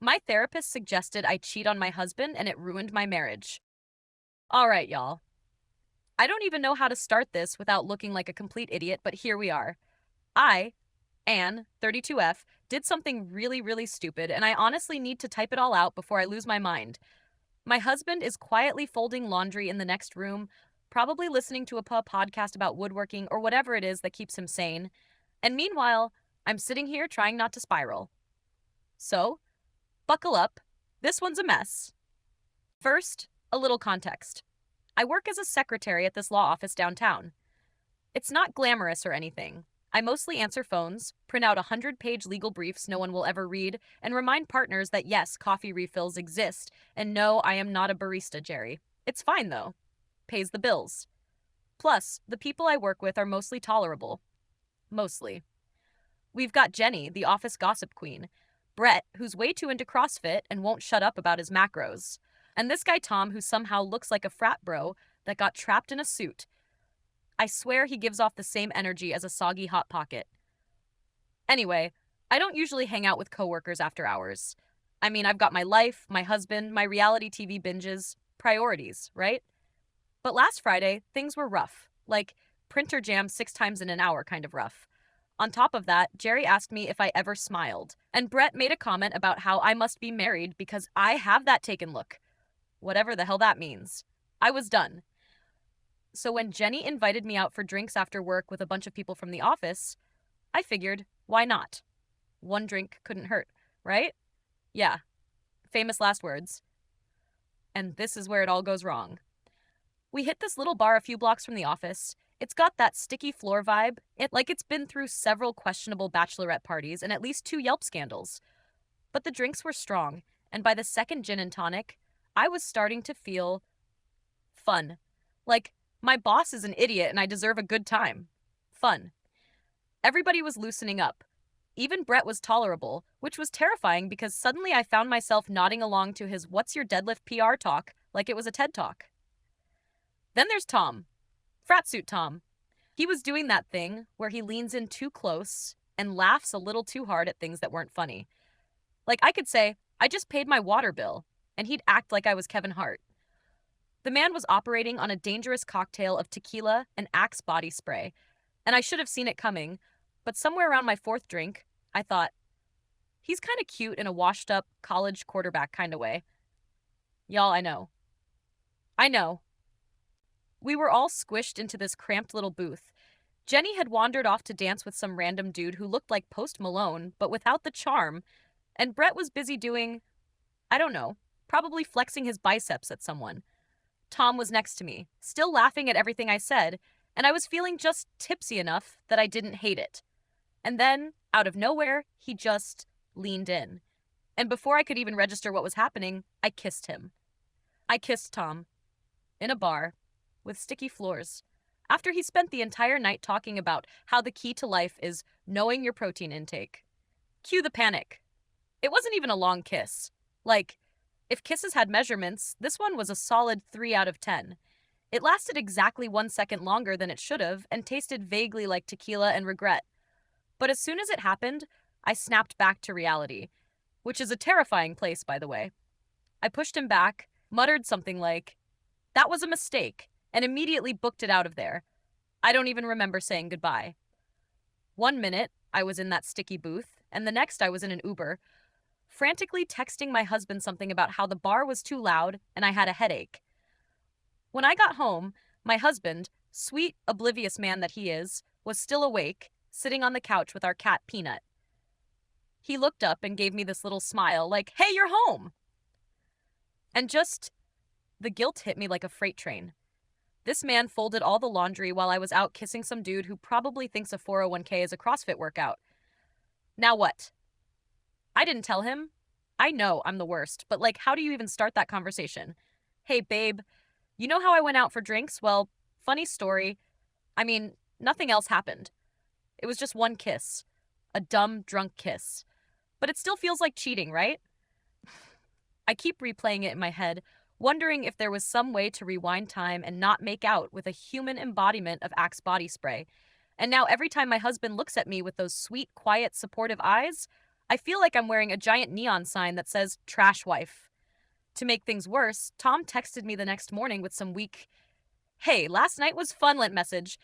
My therapist suggested I cheat on my husband and it ruined my marriage. All right, y'all. I don't even know how to start this without looking like a complete idiot, but here we are. I, Anne, 32F, did something really, really stupid, and I honestly need to type it all out before I lose my mind. My husband is quietly folding laundry in the next room, probably listening to a podcast about woodworking or whatever it is that keeps him sane. And meanwhile, I'm sitting here trying not to spiral. So, buckle up. This one's a mess. First, a little context. I work as a secretary at this law office downtown. It's not glamorous or anything. I mostly answer phones, print out 100-page legal briefs no one will ever read, and remind partners that yes, coffee refills exist, and no, I am not a barista, Jerry. It's fine though. Pays the bills. Plus, the people I work with are mostly tolerable. Mostly. We've got Jenny, the office gossip queen, Brett, who's way too into CrossFit and won't shut up about his macros, and this guy Tom, who somehow looks like a frat bro that got trapped in a suit. I swear he gives off the same energy as a soggy Hot Pocket. Anyway, I don't usually hang out with coworkers after hours. I mean, I've got my life, my husband, my reality TV binges, priorities, right? But last Friday, things were rough. Like, printer jam 6 times in an hour kind of rough. On top of that, Jerry asked me if I ever smiled, and Brett made a comment about how I must be married because I have that taken look. Whatever the hell that means. I was done. So when Jenny invited me out for drinks after work with a bunch of people from the office, I figured, why not? One drink couldn't hurt, right? Yeah, famous last words. And this is where it all goes wrong. We hit this little bar a few blocks from the office. It's got that sticky floor vibe, like it's been through several questionable bachelorette parties and at least 2 Yelp scandals. But the drinks were strong, and by the second gin and tonic, I was starting to feel fun. Like, my boss is an idiot and I deserve a good time. Fun. Everybody was loosening up. Even Brett was tolerable, which was terrifying because suddenly I found myself nodding along to his "What's your deadlift" PR talk like it was a TED talk. Then there's Tom. Fratsuit Tom. He was doing that thing where he leans in too close and laughs a little too hard at things that weren't funny. Like I could say, I just paid my water bill, and he'd act like I was Kevin Hart. The man was operating on a dangerous cocktail of tequila and Axe body spray, and I should have seen it coming, but somewhere around my 4th drink, I thought, he's kind of cute in a washed up college quarterback kind of way. Y'all, I know. I know. We were all squished into this cramped little booth. Jenny had wandered off to dance with some random dude who looked like Post Malone, but without the charm, and Brett was busy doing, I don't know, probably flexing his biceps at someone. Tom was next to me, still laughing at everything I said, and I was feeling just tipsy enough that I didn't hate it. And then, out of nowhere, he just leaned in. And before I could even register what was happening, I kissed him. I kissed Tom. In a bar. With sticky floors. After he spent the entire night talking about how the key to life is knowing your protein intake. Cue the panic. It wasn't even a long kiss. Like, if kisses had measurements, this one was a solid 3 out of 10. It lasted exactly 1 second longer than it should have and tasted vaguely like tequila and regret. But as soon as it happened, I snapped back to reality, which is a terrifying place, by the way. I pushed him back, muttered something like, "That was a mistake," and immediately booked it out of there. I don't even remember saying goodbye. 1 minute, I was in that sticky booth, and the next I was in an Uber, frantically texting my husband something about how the bar was too loud and I had a headache. When I got home, my husband, sweet, oblivious man that he is, was still awake, sitting on the couch with our cat Peanut. He looked up and gave me this little smile, like, "Hey, you're home!" And just, the guilt hit me like a freight train. This man folded all the laundry while I was out kissing some dude who probably thinks a 401k is a CrossFit workout. Now what? I didn't tell him. I know I'm the worst, but like, how do you even start that conversation? "Hey, babe, you know how I went out for drinks? Well, funny story. I mean, nothing else happened. It was just one kiss. A dumb, drunk kiss. But it still feels like cheating, right?" I keep replaying it in my head, wondering if there was some way to rewind time and not make out with a human embodiment of Axe body spray. And now every time my husband looks at me with those sweet, quiet, supportive eyes, I feel like I'm wearing a giant neon sign that says trash wife. To make things worse, Tom texted me the next morning with some weak, "Hey, last night was fun" message,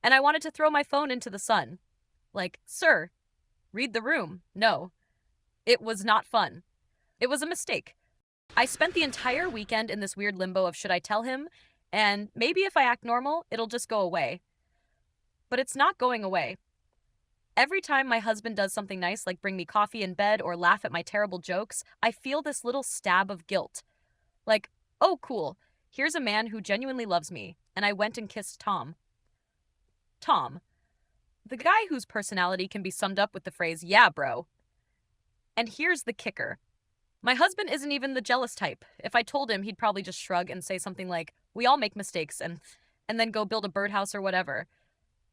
and I wanted to throw my phone into the sun. Like, sir, read the room. No, it was not fun. It was a mistake. I spent the entire weekend in this weird limbo of should I tell him, and maybe if I act normal, it'll just go away. But it's not going away. Every time my husband does something nice, like bring me coffee in bed or laugh at my terrible jokes, I feel this little stab of guilt. Like, oh, cool, here's a man who genuinely loves me, and I went and kissed Tom. Tom, the guy whose personality can be summed up with the phrase, yeah, bro. And here's the kicker. My husband isn't even the jealous type. If I told him, he'd probably just shrug and say something like, "We all make mistakes," and then go build a birdhouse or whatever.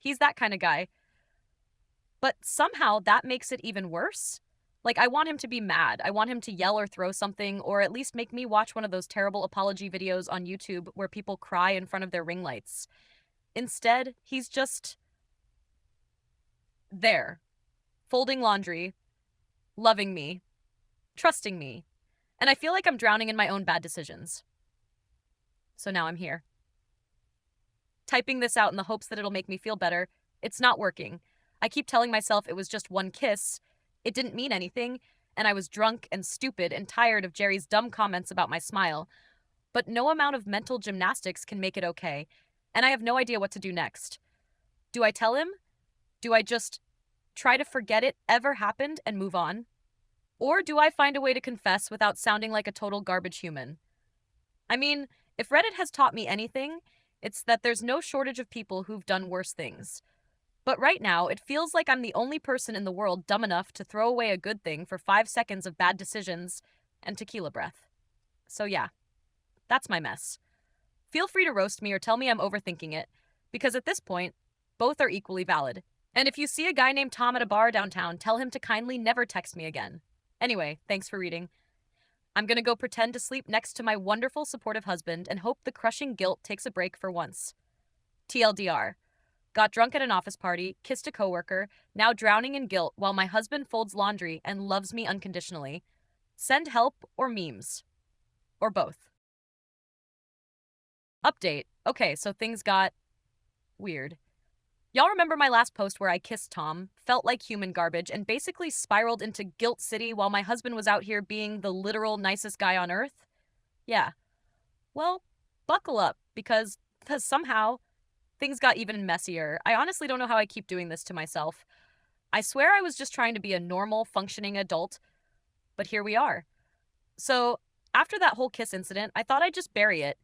He's that kind of guy. But somehow that makes it even worse. Like, I want him to be mad. I want him to yell or throw something, or at least make me watch one of those terrible apology videos on YouTube where people cry in front of their ring lights. Instead, he's just there, folding laundry, loving me, trusting me. And I feel like I'm drowning in my own bad decisions. So now I'm here. Typing this out in the hopes that it'll make me feel better. It's not working. I keep telling myself it was just one kiss. It didn't mean anything, and I was drunk and stupid and tired of Jerry's dumb comments about my smile. But no amount of mental gymnastics can make it okay, and I have no idea what to do next. Do I tell him? Do I just try to forget it ever happened and move on? Or do I find a way to confess without sounding like a total garbage human? I mean, if Reddit has taught me anything, it's that there's no shortage of people who've done worse things. But right now, it feels like I'm the only person in the world dumb enough to throw away a good thing for 5 seconds of bad decisions and tequila breath. So yeah, that's my mess. Feel free to roast me or tell me I'm overthinking it, because at this point, both are equally valid. And if you see a guy named Tom at a bar downtown, tell him to kindly never text me again. Anyway, thanks for reading. I'm gonna go pretend to sleep next to my wonderful, supportive husband and hope the crushing guilt takes a break for once. TLDR. Got drunk at an office party, kissed a coworker, now drowning in guilt while my husband folds laundry and loves me unconditionally. Send help or memes. Or both. Update. Okay, so things got weird. Y'all remember my last post where I kissed Tom, felt like human garbage, and basically spiraled into guilt city while my husband was out here being the literal nicest guy on earth? Yeah. Well, buckle up, because somehow things got even messier. I honestly don't know how I keep doing this to myself. I swear I was just trying to be a normal, functioning adult, but here we are. So, after that whole kiss incident, I thought I'd just bury it,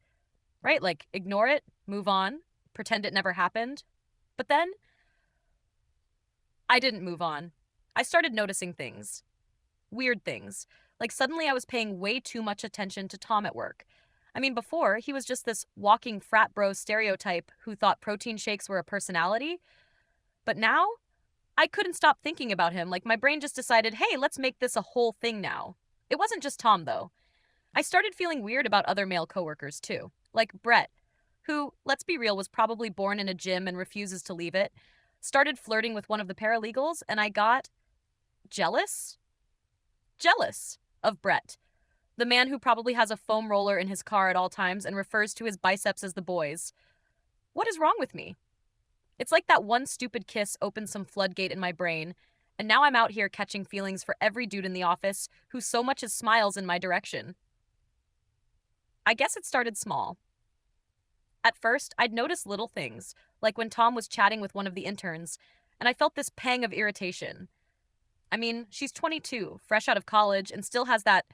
right? Like, ignore it, move on, pretend it never happened. But then, I didn't move on. I started noticing things. Weird things. Like, suddenly I was paying way too much attention to Tom at work. I mean, before, he was just this walking frat bro stereotype who thought protein shakes were a personality. But now, I couldn't stop thinking about him. Like, my brain just decided, hey, let's make this a whole thing now. It wasn't just Tom, though. I started feeling weird about other male coworkers, too. Like Brett, who, let's be real, was probably born in a gym and refuses to leave it, started flirting with one of the paralegals, and I got jealous? Jealous of Brett, the man who probably has a foam roller in his car at all times and refers to his biceps as the boys. What is wrong with me? It's like that one stupid kiss opened some floodgate in my brain, and now I'm out here catching feelings for every dude in the office who so much as smiles in my direction. I guess it started small. At first, I'd notice little things, like when Tom was chatting with one of the interns, and I felt this pang of irritation. I mean, she's 22, fresh out of college, and still has that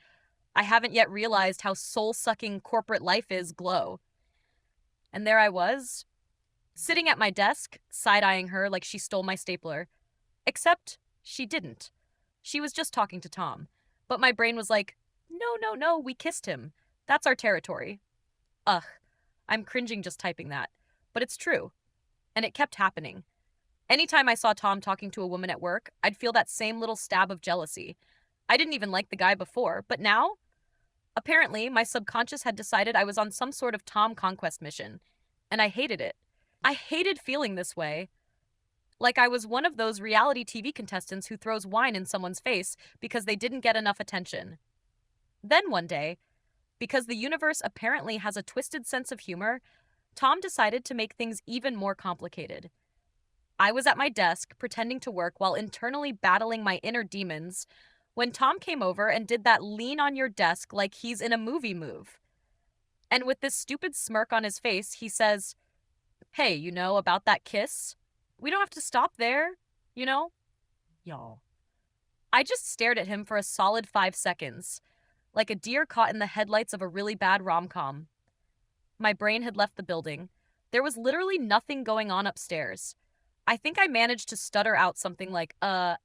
I haven't yet realized how soul-sucking corporate life is glow. And there I was, sitting at my desk, side-eyeing her like she stole my stapler. Except she didn't. She was just talking to Tom. But my brain was like, no, no, no, we kissed him. That's our territory. Ugh, I'm cringing just typing that. But it's true. And it kept happening. Anytime I saw Tom talking to a woman at work, I'd feel that same little stab of jealousy. I didn't even like the guy before, but now? Apparently, my subconscious had decided I was on some sort of Tom conquest mission, and I hated it. I hated feeling this way. Like I was one of those reality TV contestants who throws wine in someone's face because they didn't get enough attention. Then one day, because the universe apparently has a twisted sense of humor, Tom decided to make things even more complicated. I was at my desk pretending to work while internally battling my inner demons when Tom came over and did that lean on your desk like he's in a movie move. And with this stupid smirk on his face, he says, "Hey, about that kiss? We don't have to stop there, you know?" Y'all. I just stared at him for a solid 5 seconds, like a deer caught in the headlights of a really bad rom com. My brain had left the building. There was literally nothing going on upstairs. I think I managed to stutter out something like, but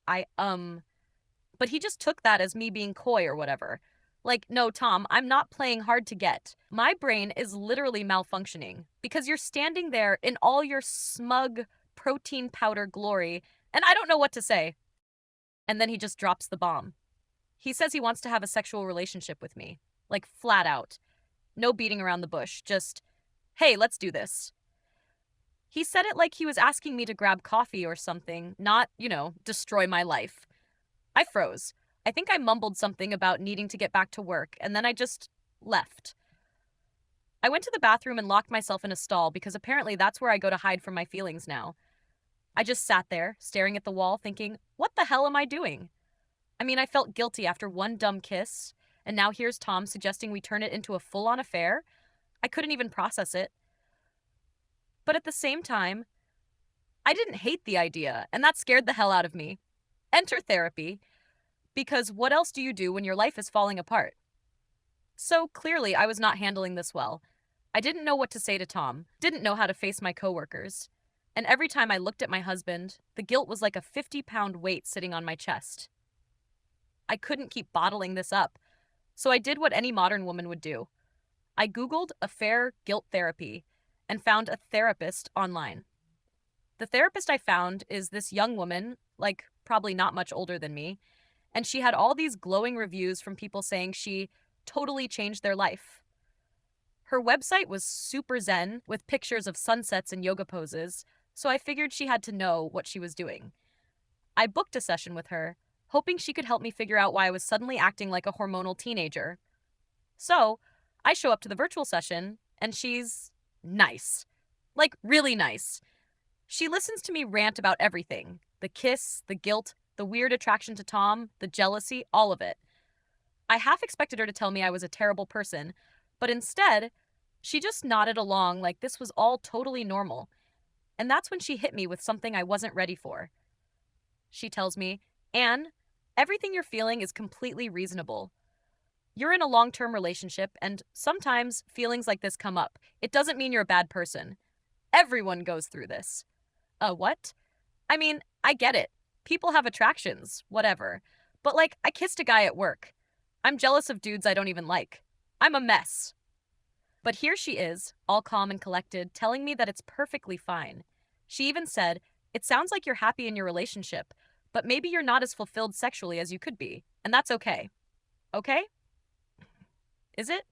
he just took that as me being coy or whatever. Like, no, Tom, I'm not playing hard to get. My brain is literally malfunctioning because you're standing there in all your smug protein powder glory, and I don't know what to say. And then he just drops the bomb. He says he wants to have a sexual relationship with me, like flat out. No beating around the bush, just, hey, let's do this. He said it like he was asking me to grab coffee or something, not, destroy my life. I froze. I think I mumbled something about needing to get back to work, and then I just left. I went to the bathroom and locked myself in a stall because apparently that's where I go to hide from my feelings now. I just sat there, staring at the wall, thinking, what the hell am I doing? I mean, I felt guilty after one dumb kiss, and now here's Tom suggesting we turn it into a full-on affair. I couldn't even process it. But at the same time, I didn't hate the idea, and that scared the hell out of me. Enter therapy, because what else do you do when your life is falling apart? So clearly, I was not handling this well. I didn't know what to say to Tom, didn't know how to face my coworkers. And every time I looked at my husband, the guilt was like a 50-pound weight sitting on my chest. I couldn't keep bottling this up, so I did what any modern woman would do. I Googled affair guilt therapy and found a therapist online. The therapist I found is this young woman, like probably not much older than me, and she had all these glowing reviews from people saying she totally changed their life. Her website was super zen with pictures of sunsets and yoga poses, so I figured she had to know what she was doing. I booked a session with her, hoping she could help me figure out why I was suddenly acting like a hormonal teenager. So, I show up to the virtual session, and she's nice. Like, really nice. She listens to me rant about everything: the kiss, the guilt, the weird attraction to Tom, the jealousy, all of it. I half expected her to tell me I was a terrible person, but instead, she just nodded along like this was all totally normal. And that's when she hit me with something I wasn't ready for. She tells me, "Anne, everything you're feeling is completely reasonable. You're in a long-term relationship, and sometimes feelings like this come up. It doesn't mean you're a bad person. Everyone goes through this." What? I mean, I get it. People have attractions, whatever. But like, I kissed a guy at work. I'm jealous of dudes I don't even like. I'm a mess. But here she is, all calm and collected, telling me that it's perfectly fine. She even said, "It sounds like you're happy in your relationship, but maybe you're not as fulfilled sexually as you could be, and that's okay." Okay? Is it?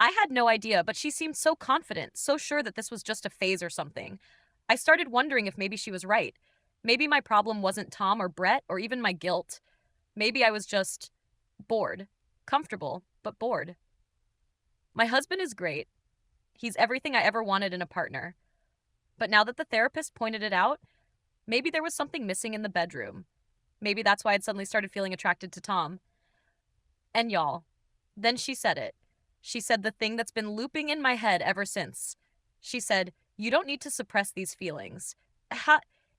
I had no idea, but she seemed so confident, so sure that this was just a phase or something. I started wondering if maybe she was right. Maybe my problem wasn't Tom or Brett or even my guilt. Maybe I was just bored. Comfortable, but bored. My husband is great. He's everything I ever wanted in a partner. But now that the therapist pointed it out, maybe there was something missing in the bedroom. Maybe that's why I'd suddenly started feeling attracted to Tom. And y'all, then she said it. She said the thing that's been looping in my head ever since. She said, "You don't need to suppress these feelings.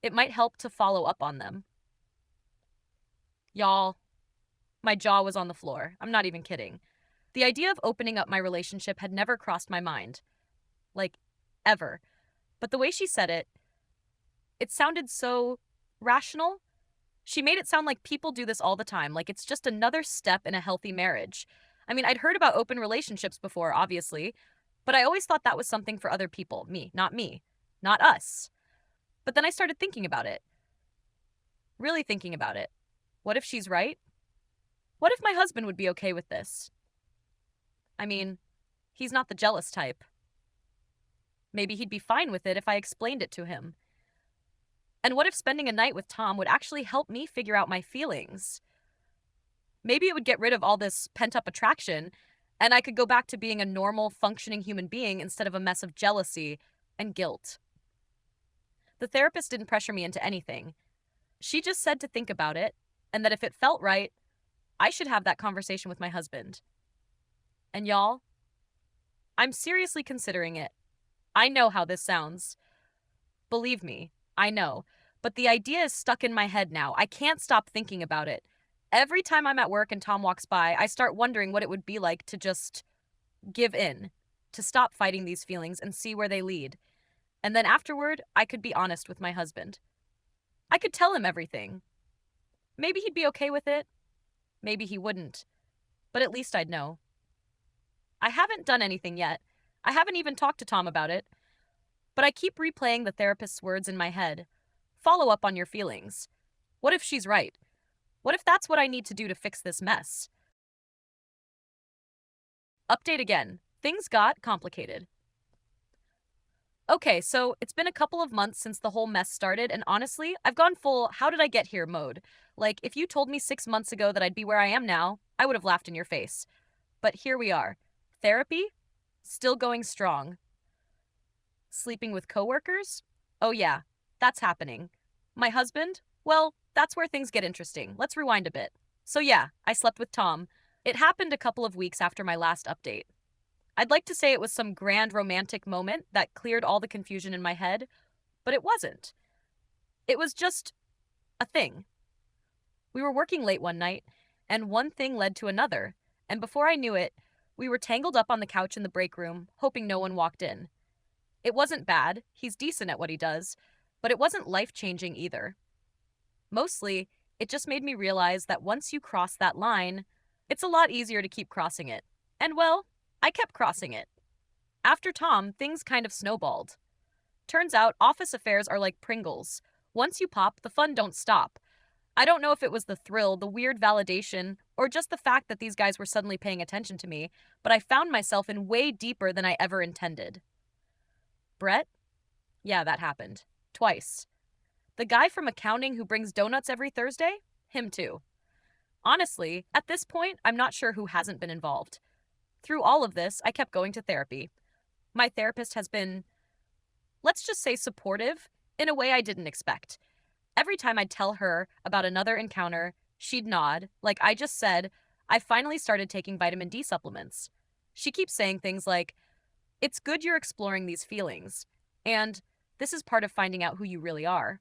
It might help to follow up on them." Y'all, my jaw was on the floor. I'm not even kidding. The idea of opening up my relationship had never crossed my mind. Like, ever. But the way she said it, it sounded so rational. She made it sound like people do this all the time, like it's just another step in a healthy marriage. I mean, I'd heard about open relationships before, obviously, but I always thought that was something for other people. Me, not us. But then I started thinking about it. Really thinking about it. What if she's right? What if my husband would be okay with this? I mean, he's not the jealous type. Maybe he'd be fine with it if I explained it to him. And what if spending a night with Tom would actually help me figure out my feelings? Maybe it would get rid of all this pent up attraction, and I could go back to being a normal, functioning human being instead of a mess of jealousy and guilt. The therapist didn't pressure me into anything. She just said to think about it, and that if it felt right, I should have that conversation with my husband. And y'all, I'm seriously considering it. I know how this sounds. Believe me, I know. But the idea is stuck in my head now. I can't stop thinking about it. Every time I'm at work and Tom walks by, I start wondering what it would be like to just give in, to stop fighting these feelings and see where they lead. And then afterward, I could be honest with my husband. I could tell him everything. Maybe he'd be okay with it. Maybe he wouldn't. But at least I'd know. I haven't done anything yet. I haven't even talked to Tom about it. But I keep replaying the therapist's words in my head. Follow up on your feelings. What if she's right? What if that's what I need to do to fix this mess? Update again. Things got complicated. Okay, so it's been a couple of months since the whole mess started, and honestly, I've gone full how did I get here mode. Like, if you told me 6 months ago that I'd be where I am now, I would have laughed in your face. But here we are. Therapy? Still going strong. Sleeping with coworkers? Oh yeah, that's happening. My husband? Well, that's where things get interesting. Let's rewind a bit. So yeah, I slept with Tom. It happened a couple of weeks after my last update. I'd like to say it was some grand romantic moment that cleared all the confusion in my head, but it wasn't. It was just a thing. We were working late one night, and one thing led to another, and before I knew it, we were tangled up on the couch in the break room, hoping no one walked in. It wasn't bad, he's decent at what he does, but it wasn't life-changing either. Mostly, it just made me realize that once you cross that line, it's a lot easier to keep crossing it. And well, I kept crossing it. After Tom, things kind of snowballed. Turns out, office affairs are like Pringles. Once you pop, the fun don't stop. I don't know if it was the thrill, the weird validation, or just the fact that these guys were suddenly paying attention to me, but I found myself in way deeper than I ever intended. Brett? Yeah, that happened. Twice. The guy from accounting who brings donuts every Thursday? Him too. Honestly, at this point, I'm not sure who hasn't been involved. Through all of this, I kept going to therapy. My therapist has been, let's just say, supportive in a way I didn't expect. Every time I'd tell her about another encounter, she'd nod, like I just said, I finally started taking vitamin D supplements. She keeps saying things like, it's good you're exploring these feelings, and this is part of finding out who you really are.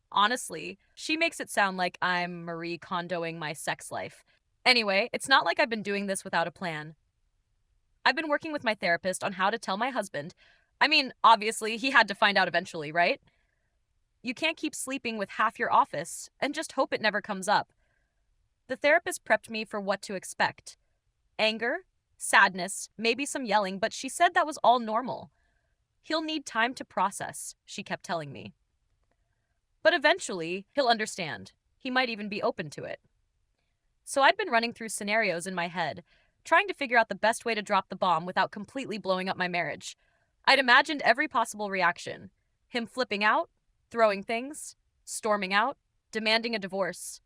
Honestly, she makes it sound like I'm Marie Kondoing my sex life. Anyway, it's not like I've been doing this without a plan. I've been working with my therapist on how to tell my husband. I mean, obviously, he had to find out eventually, right? You can't keep sleeping with half your office and just hope it never comes up. The therapist prepped me for what to expect. Anger, sadness, maybe some yelling, but she said that was all normal. He'll need time to process, she kept telling me. But eventually, he'll understand. He might even be open to it. So I'd been running through scenarios in my head, trying to figure out the best way to drop the bomb without completely blowing up my marriage. I'd imagined every possible reaction. Him flipping out, throwing things, storming out, demanding a divorce.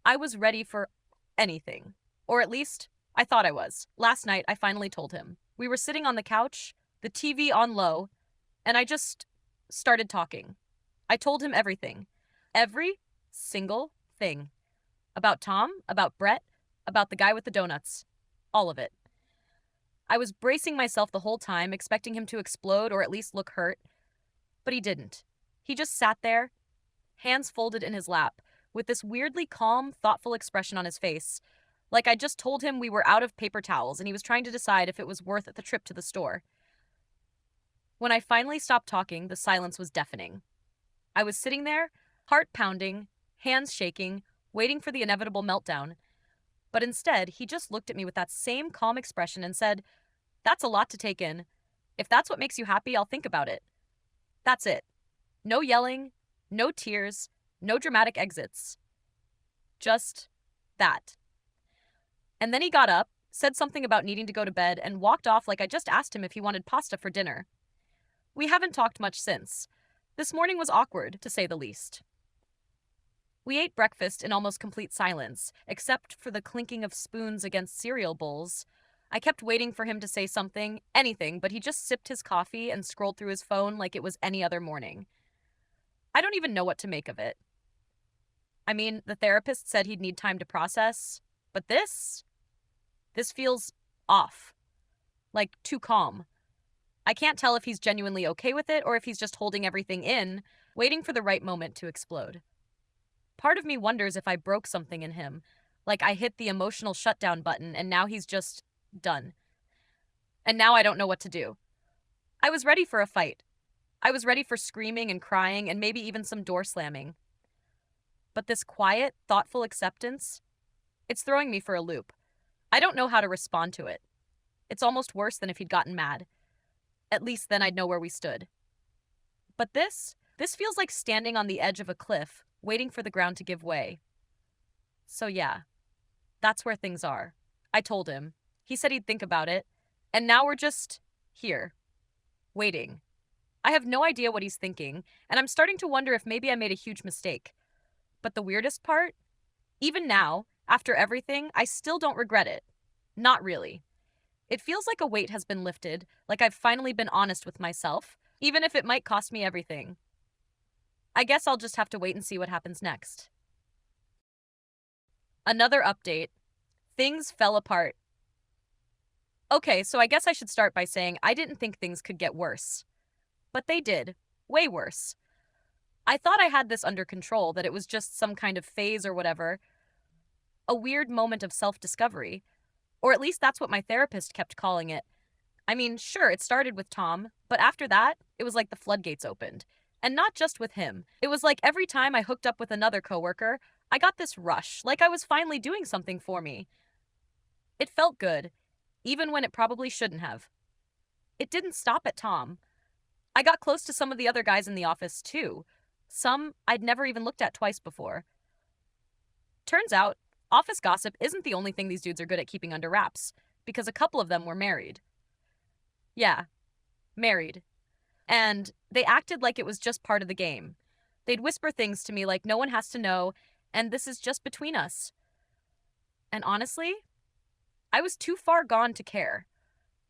I was ready for anything. Or at least, I thought I was. Last night, I finally told him. We were sitting on the couch, the TV on low, and I just started talking. I told him everything. Every single thing. About Tom, about Brett, about the guy with the donuts. All of it. I was bracing myself the whole time, expecting him to explode or at least look hurt. But he didn't. He just sat there, hands folded in his lap, with this weirdly calm, thoughtful expression on his face. Like I just told him we were out of paper towels and he was trying to decide if it was worth the trip to the store. When I finally stopped talking, the silence was deafening. I was sitting there, heart pounding, hands shaking, waiting for the inevitable meltdown. But instead, he just looked at me with that same calm expression and said, "That's a lot to take in. If that's what makes you happy, I'll think about it." That's it. No yelling, no tears, no dramatic exits. Just that. And then he got up, said something about needing to go to bed, and walked off like I just asked him if he wanted pasta for dinner. We haven't talked much since. This morning was awkward, to say the least. We ate breakfast in almost complete silence, except for the clinking of spoons against cereal bowls. I kept waiting for him to say something, anything, but he just sipped his coffee and scrolled through his phone like it was any other morning. I don't even know what to make of it. I mean, the therapist said he'd need time to process, but this feels off, like too calm. I can't tell if he's genuinely okay with it or if he's just holding everything in, waiting for the right moment to explode. Part of me wonders if I broke something in him, like I hit the emotional shutdown button and now he's just done. And now I don't know what to do. I was ready for a fight. I was ready for screaming and crying and maybe even some door slamming. But this quiet, thoughtful acceptance, it's throwing me for a loop. I don't know how to respond to it. It's almost worse than if he'd gotten mad. At least then I'd know where we stood. But this feels like standing on the edge of a cliff, waiting for the ground to give way. So yeah, that's where things are. I told him. He said he'd think about it. And now we're just here, waiting. I have no idea what he's thinking, and I'm starting to wonder if maybe I made a huge mistake. But the weirdest part? Even now, after everything, I still don't regret it. Not really. It feels like a weight has been lifted, like I've finally been honest with myself, even if it might cost me everything. I guess I'll just have to wait and see what happens next. Another update. Things fell apart. Okay, so I guess I should start by saying I didn't think things could get worse. But they did. Way worse. I thought I had this under control, that it was just some kind of phase or whatever. A weird moment of self-discovery. Or at least that's what my therapist kept calling it. I mean, sure, it started with Tom, but after that, it was like the floodgates opened. And not just with him. It was like every time I hooked up with another coworker, I got this rush, like I was finally doing something for me. It felt good, even when it probably shouldn't have. It didn't stop at Tom. I got close to some of the other guys in the office, too. Some I'd never even looked at twice before. Turns out, office gossip isn't the only thing these dudes are good at keeping under wraps, because a couple of them were married. Yeah, married. And they acted like it was just part of the game. They'd whisper things to me like no one has to know, and this is just between us. And honestly, I was too far gone to care.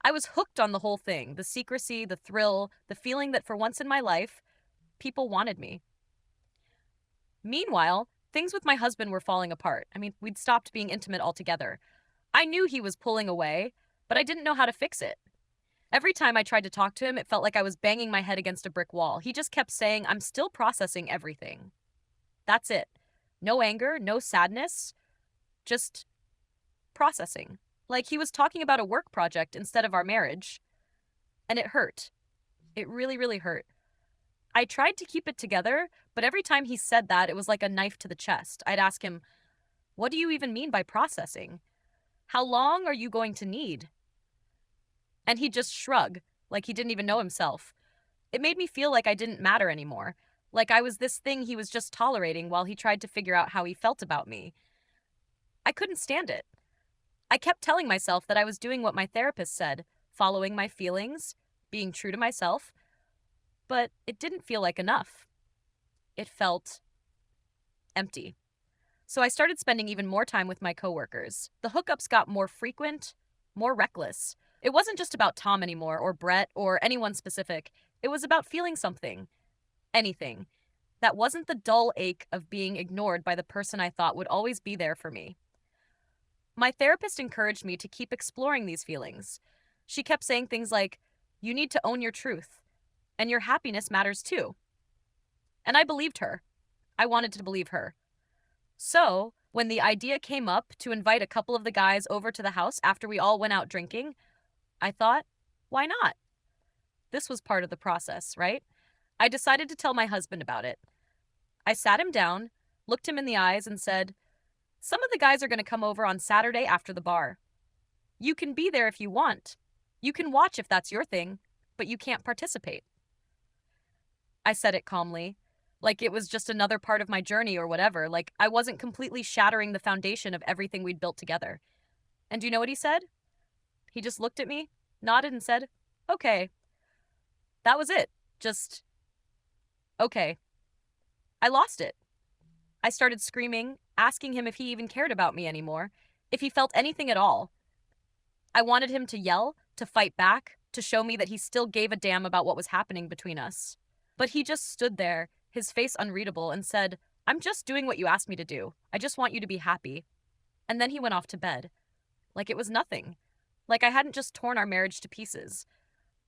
I was hooked on the whole thing, the secrecy, the thrill, the feeling that for once in my life, people wanted me. Meanwhile, things with my husband were falling apart. I mean, we'd stopped being intimate altogether. I knew he was pulling away, but I didn't know how to fix it. Every time I tried to talk to him, it felt like I was banging my head against a brick wall. He just kept saying, I'm still processing everything. That's it. No anger, no sadness, just processing. Like he was talking about a work project instead of our marriage. And it hurt. It really, really hurt. I tried to keep it together, but every time he said that, it was like a knife to the chest. I'd ask him, what do you even mean by processing? How long are you going to need? And he'd just shrug, like he didn't even know himself. It made me feel like I didn't matter anymore, like I was this thing he was just tolerating while he tried to figure out how he felt about me. I couldn't stand it. I kept telling myself that I was doing what my therapist said, following my feelings, being true to myself, but it didn't feel like enough. It felt empty. So I started spending even more time with my coworkers. The hookups got more frequent, more reckless. It wasn't just about Tom anymore, or Brett, or anyone specific. It was about feeling something, anything, that wasn't the dull ache of being ignored by the person I thought would always be there for me. My therapist encouraged me to keep exploring these feelings. She kept saying things like, you need to own your truth, and your happiness matters too. And I believed her. I wanted to believe her. So, when the idea came up to invite a couple of the guys over to the house after we all went out drinking, I thought, why not? This was part of the process, right? I decided to tell my husband about it. I sat him down, looked him in the eyes, and said, some of the guys are going to come over on Saturday after the bar. You can be there if you want. You can watch if that's your thing, but you can't participate. I said it calmly, like it was just another part of my journey or whatever, like I wasn't completely shattering the foundation of everything we'd built together. And do you know what he said? He just looked at me, nodded, and said, okay. That was it. Just Okay, I lost it. I started screaming, asking him if he even cared about me anymore, if he felt anything at all. I wanted him to yell, to fight back, to show me that he still gave a damn about what was happening between us. But he just stood there, his face unreadable, and said, "I'm just doing what you asked me to do. I just want you to be happy." And then he went off to bed, like it was nothing, like I hadn't just torn our marriage to pieces.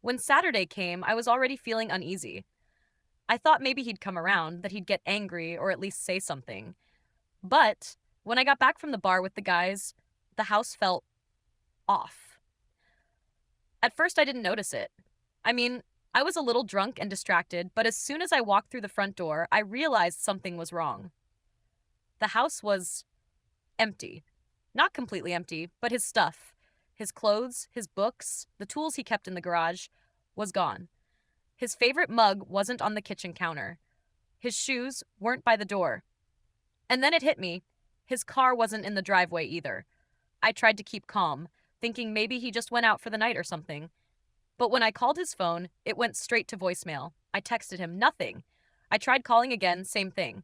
When Saturday came, I was already feeling uneasy. I thought maybe he'd come around, that he'd get angry or at least say something. But when I got back from the bar with the guys, the house felt off. At first, I didn't notice it. I mean, I was a little drunk and distracted, but as soon as I walked through the front door, I realized something was wrong. The house was empty. Not completely empty, but his stuff, his clothes, his books, the tools he kept in the garage, was gone. His favorite mug wasn't on the kitchen counter. His shoes weren't by the door. And then it hit me. His car wasn't in the driveway either. I tried to keep calm, thinking maybe he just went out for the night or something. But when I called his phone, it went straight to voicemail. I texted him, nothing. I tried calling again, same thing.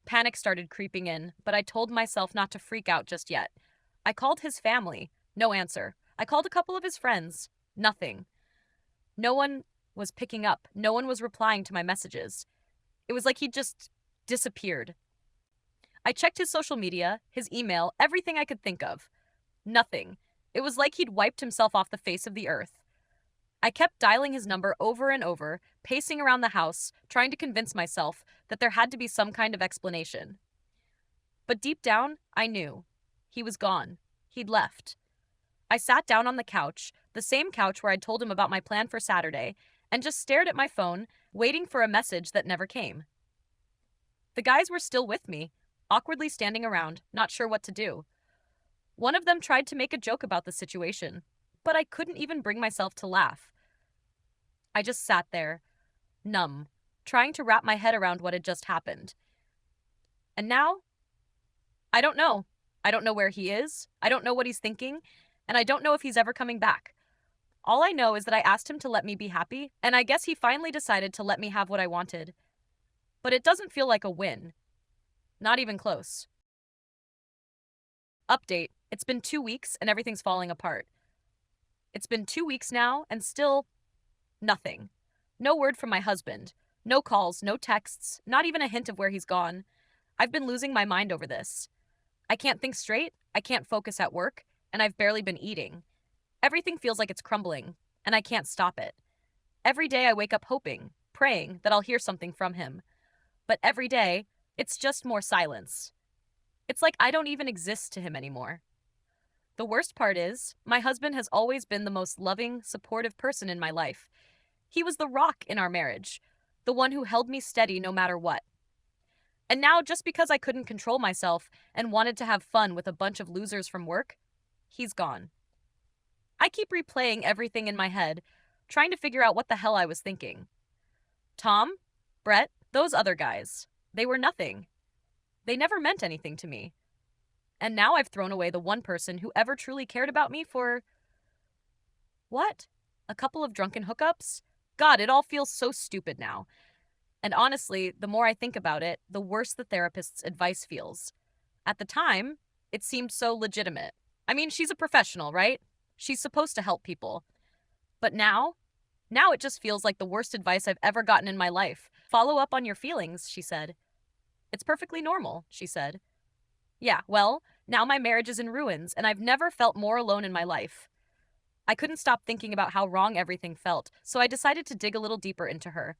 Panic started creeping in, but I told myself not to freak out just yet. I called his family, no answer. I called a couple of his friends, nothing. No one was picking up, no one was replying to my messages. It was like he'd just disappeared. I checked his social media, his email, everything I could think of. Nothing. It was like he'd wiped himself off the face of the earth. I kept dialing his number over and over, pacing around the house, trying to convince myself that there had to be some kind of explanation. But deep down, I knew. He was gone. He'd left. I sat down on the couch, the same couch where I'd told him about my plan for Saturday, and just stared at my phone, waiting for a message that never came. The guys were still with me, awkwardly standing around, not sure what to do. One of them tried to make a joke about the situation, but I couldn't even bring myself to laugh. I just sat there, numb, trying to wrap my head around what had just happened. And now, I don't know. I don't know where he is. I don't know what he's thinking. And I don't know if he's ever coming back. All I know is that I asked him to let me be happy, and I guess he finally decided to let me have what I wanted. But it doesn't feel like a win. Not even close. Update. It's been 2 weeks and everything's falling apart. It's been 2 weeks now and still nothing. No word from my husband. No calls, no texts, not even a hint of where he's gone. I've been losing my mind over this. I can't think straight, I can't focus at work, and I've barely been eating. Everything feels like it's crumbling, and I can't stop it. Every day I wake up hoping, praying that I'll hear something from him. But every day, it's just more silence. It's like I don't even exist to him anymore. The worst part is, my husband has always been the most loving, supportive person in my life. He was the rock in our marriage, the one who held me steady no matter what. And now, just because I couldn't control myself and wanted to have fun with a bunch of losers from work, he's gone. I keep replaying everything in my head, trying to figure out what the hell I was thinking. Tom, Brett, those other guys, they were nothing. They never meant anything to me. And now I've thrown away the one person who ever truly cared about me for... what? A couple of drunken hookups? God, it all feels so stupid now. And honestly, the more I think about it, the worse the therapist's advice feels. At the time, it seemed so legitimate. I mean, she's a professional, right? She's supposed to help people. But now it just feels like the worst advice I've ever gotten in my life. Follow up on your feelings, she said. It's perfectly normal, she said. Yeah, well, now my marriage is in ruins, and I've never felt more alone in my life. I couldn't stop thinking about how wrong everything felt, so I decided to dig a little deeper into her.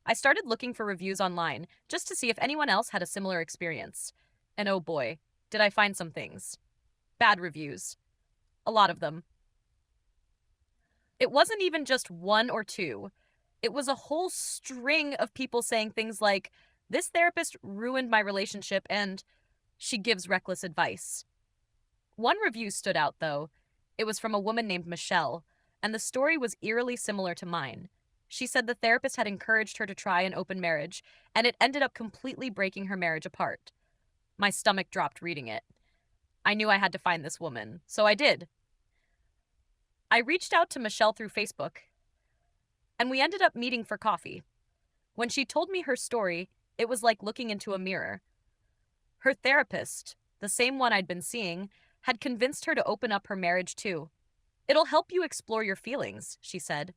I started looking for reviews online, just to see if anyone else had a similar experience. And oh boy, did I find some things. Bad reviews. A lot of them. It wasn't even just one or two. It was a whole string of people saying things like, "This therapist ruined my relationship," and "she gives reckless advice." One review stood out, though. It was from a woman named Michelle, and the story was eerily similar to mine. She said the therapist had encouraged her to try an open marriage, and it ended up completely breaking her marriage apart. My stomach dropped reading it. I knew I had to find this woman, so I did. I reached out to Michelle through Facebook, and we ended up meeting for coffee. When she told me her story, it was like looking into a mirror. Her therapist, the same one I'd been seeing, had convinced her to open up her marriage too. It'll help you explore your feelings, she said.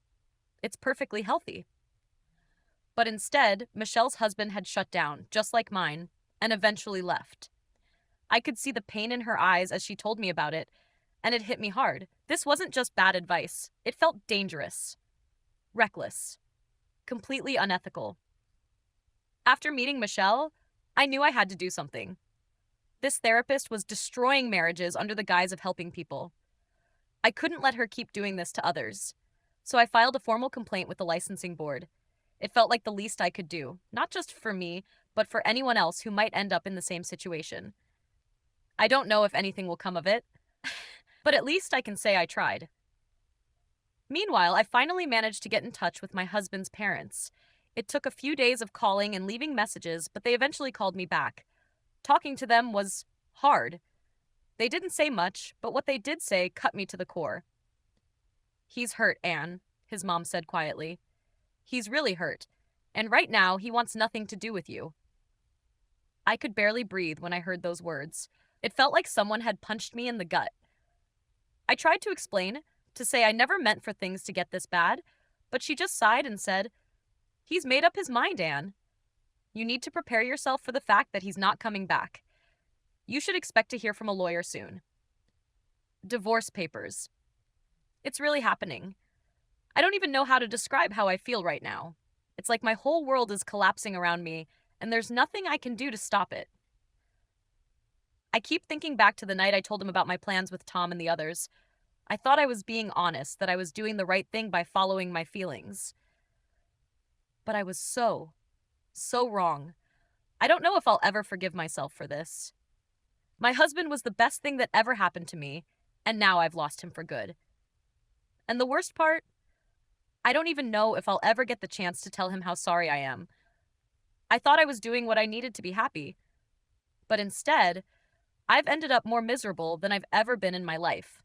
It's perfectly healthy. But instead, Michelle's husband had shut down, just like mine, and eventually left. I could see the pain in her eyes as she told me about it, and it hit me hard. This wasn't just bad advice, it felt dangerous, reckless, completely unethical. After meeting Michelle, I knew I had to do something. This therapist was destroying marriages under the guise of helping people. I couldn't let her keep doing this to others. So I filed a formal complaint with the licensing board. It felt like the least I could do, not just for me, but for anyone else who might end up in the same situation. I don't know if anything will come of it, but at least I can say I tried. Meanwhile, I finally managed to get in touch with my husband's parents. It took a few days of calling and leaving messages, but they eventually called me back. Talking to them was hard. They didn't say much, but what they did say cut me to the core. "He's hurt, Anne," his mom said quietly. "He's really hurt, and right now he wants nothing to do with you." I could barely breathe when I heard those words. It felt like someone had punched me in the gut. I tried to explain, to say I never meant for things to get this bad, but she just sighed and said, "He's made up his mind, Anne. You need to prepare yourself for the fact that he's not coming back. You should expect to hear from a lawyer soon." Divorce papers. It's really happening. I don't even know how to describe how I feel right now. It's like my whole world is collapsing around me, and there's nothing I can do to stop it. I keep thinking back to the night I told him about my plans with Tom and the others. I thought I was being honest, that I was doing the right thing by following my feelings. But I was so wrong. I don't know if I'll ever forgive myself for this. My husband was the best thing that ever happened to me, and now I've lost him for good. And the worst part, I don't even know if I'll ever get the chance to tell him how sorry I am. I thought I was doing what I needed to be happy, but instead, I've ended up more miserable than I've ever been in my life.